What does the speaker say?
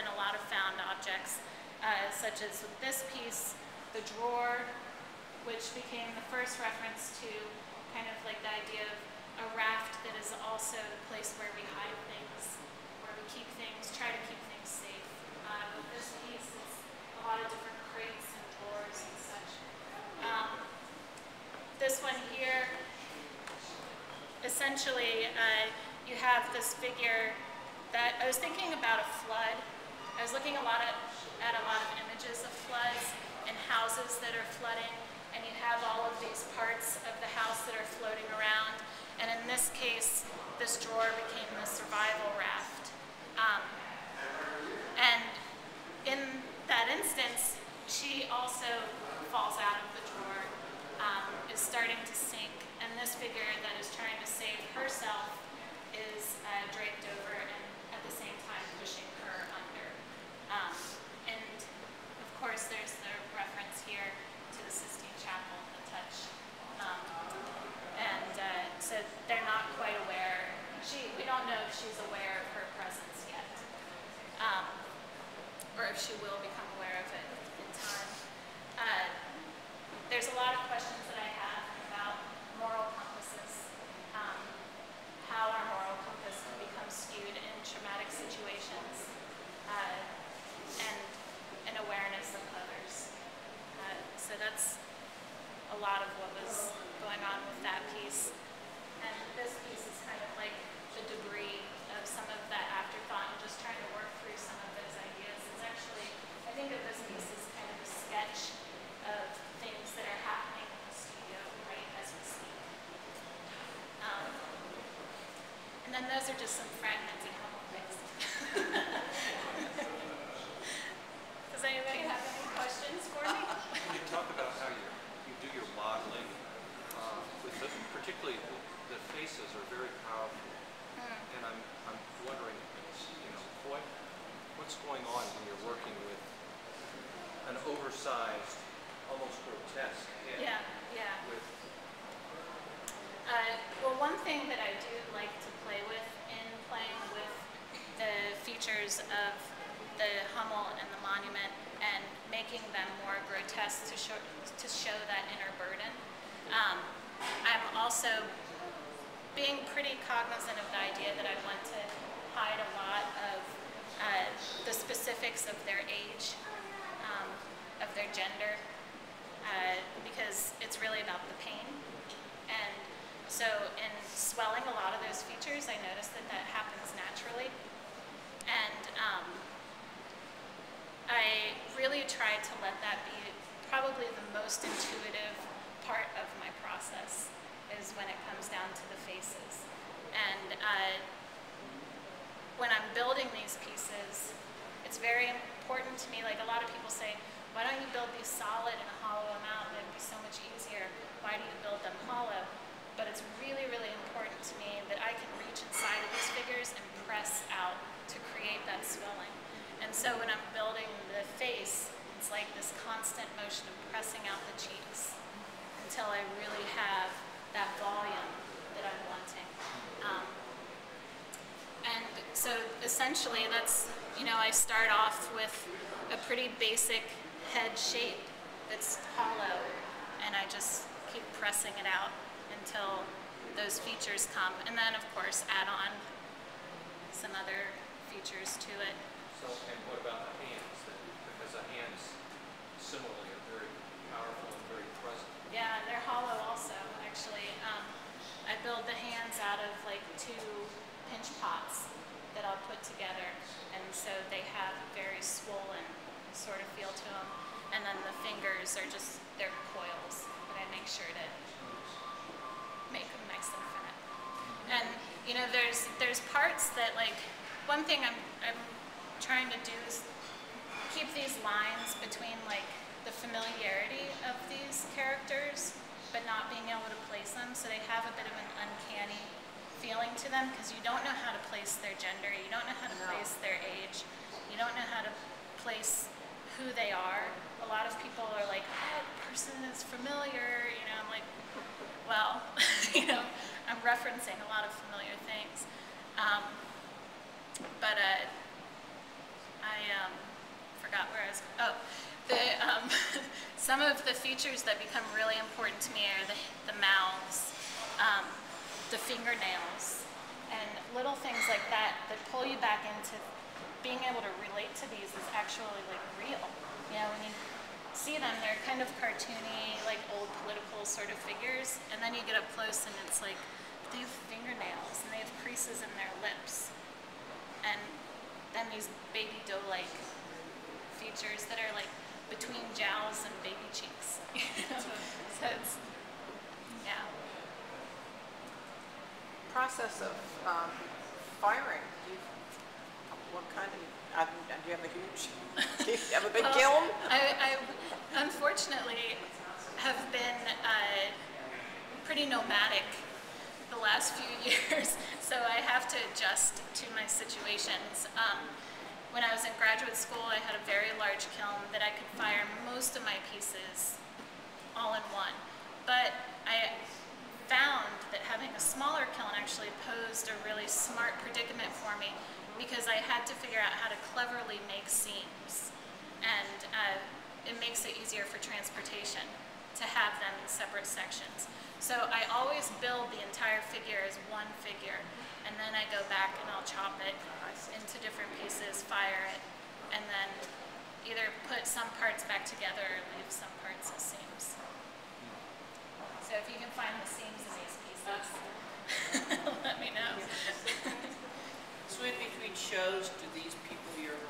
been a lot of found objects, such as with this piece, the drawer, which became the first reference to kind of like the idea of a raft that is also the place where we hide things, where we keep things, try to keep things safe. With this piece, it's a lot of different crates and drawers and such. This one here, essentially, you have this figure that I was thinking about a flood. I was looking at a lot of images of floods and houses that are flooding, and you have all of these parts of the house that are floating around. And in this case, this drawer became the survival raft. And in that instance, she also falls out of the drawer, is starting to sink, and this figure that is trying to save herself is draped over and at the same time pushing her under. And of course there's the reference here to the Sistine Chapel, the touch. So they're not quite aware. We don't know if she's aware of her presence yet, or if she will become aware of it in time. There's a lot of questions that I have about moral compasses, how our moral compass can become skewed in traumatic situations, and an awareness of others. So that's a lot of what was going on with that piece. And this piece is kind of like the debris of some of that afterthought and just trying to work through some of those ideas. It's actually, I think of this piece as kind of a sketch of things that are happening in the studio right as we speak. And then those are just some fragmented Hummel pics. Does anybody have any questions for me? You talk about how you do your modeling, particularly the faces are very powerful, and I'm wondering, what's going on when you're working with an oversized, almost grotesque head? Yeah. Well, one thing that I do like to play with in playing with the features of the Hummel and the monument and making them more grotesque to show that inner burden. I'm also being pretty cognizant of the idea that I want to hide a lot of the specifics of their age, of their gender, because it's really about the pain. And so in swelling a lot of those features, I noticed that happens naturally. And I really tried to let that be probably the most intuitive part of my process, is when it comes down to the faces. And when I'm building these pieces, it's very important to me. Like, a lot of people say, why don't you build these solid and hollow them out? It'd be so much easier. Why do you build them hollow? But it's really, really important to me that I can reach inside of these figures and press out to create that swelling. And so when I'm building the face, it's like this constant motion of pressing out the cheeks until I really have that volume that I'm wanting. And so essentially that's, I start off with a pretty basic head shape that's hollow, and I just keep pressing it out until those features come. And then of course add on some other features to it. So, and what about the hands? Because the hands similarly are very powerful and very present. Yeah, they're hollow also, actually. I build the hands out of like 2 pinch pots that I'll put together, and so they have a very swollen sort of feel to them. And then the fingers are just, they're coils, but I make sure to make them nice and fat. And there's parts that, like, one thing I'm trying to do is keep these lines between like the familiarity of these characters, but not being able to place them, so they have a bit of an uncanny feeling to them, because you don't know how to place their gender, you don't know how to place their age, you don't know how to place who they are. A lot of people are like, oh, the person is familiar, I'm like, well, I'm referencing a lot of familiar things. forgot where I was. Oh, some of the features that become really important to me are the mouths, the fingernails, and little things like that that pull you back into being able to relate to these is actually like real. You know, when you see them, they're kind of cartoony, like old political sort of figures, and then you get up close and it's like they have fingernails and they have creases in their lips, and then these baby doe-like features that are like between jowls and baby cheeks. So it's, yeah. Process of firing. What kind of? Do you have a huge? Do you have a big kiln? I unfortunately have been pretty nomadic the last few years, so I have to adjust to my situations. When I was in graduate school, I had a very large kiln that I could fire most of my pieces all in one. But I found that having a smaller kiln actually posed a really smart predicament for me, because I had to figure out how to cleverly make seams. And it makes it easier for transportation to have them in separate sections. So I always build the entire figure as one figure, and then I go back and I'll chop it into different pieces, fire it, and then either put some parts back together or leave some parts as seams. So if you can find the seams in these pieces, let me know. So in between shows, do these people you're